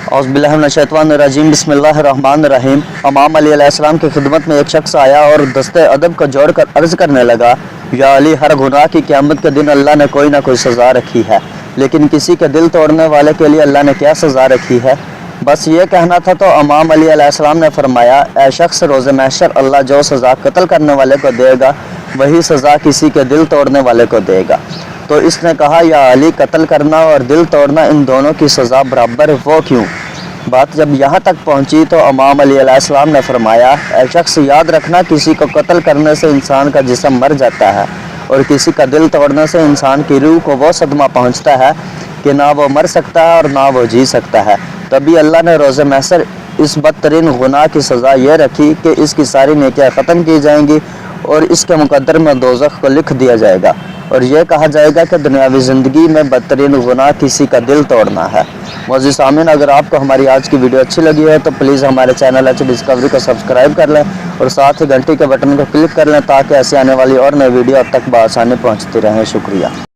औज़ुबिल्लाहिमिनश्शैतानिर्रजीम बिस्मिल्लाहिर्रहमानिर्रहीम। इमाम अली अलैहिस्सलाम की खिदमत में एक शख्स आया और दस्ते अदब को जोड़कर अर्ज़ करने लगा, या अली, हर गुनाह की क़यामत के दिन अल्लाह ने कोई ना कोई सज़ा रखी है, लेकिन किसी के दिल तोड़ने वाले के लिए अल्लाह ने क्या सज़ा रखी है? बस ये कहना था तो इमाम अली अलैहिस्सलाम ने फरमाया, ऐ शख्स, रोज़े महशर अल्लाह जो सज़ा कत्ल करने वाले को देगा वही सज़ा किसी के दिल तोड़ने वाले को देगा। तो इसने कहा, या अली, कत्ल करना और दिल तोड़ना, इन दोनों की सज़ा बराबर, वो क्यों? बात जब यहाँ तक पहुँची तो इमाम अली अलैहिस्सलाम ने फरमाया, ऐ शख्स, याद रखना, किसी को कत्ल करने से इंसान का जिस्म मर जाता है और किसी का दिल तोड़ने से इंसान की रूह को वो सदमा पहुँचता है कि ना वो मर सकता है और ना वो जी सकता है। तभी अल्लाह ने रोज़े महशर इस बदतरीन गुनाह की सज़ा ये रखी कि इसकी सारी नेकियां ख़त्म की जाएंगी और इसके मुकद्दर में दोज़ख को लिख दिया जाएगा और यह कहा जाएगा कि दुनियावी ज़िंदगी में बदतरीन गुनाह किसी का दिल तोड़ना है। मोअज़्ज़िज़ सामीन, अगर आपको हमारी आज की वीडियो अच्छी लगी है तो प्लीज़ हमारे चैनल एच डिस्कवरी को सब्सक्राइब कर लें और साथ ही घंटी के बटन को क्लिक कर लें ताकि ऐसे आने वाली और नई वीडियो अब तक बआसानी पहुँचती रहें। शुक्रिया।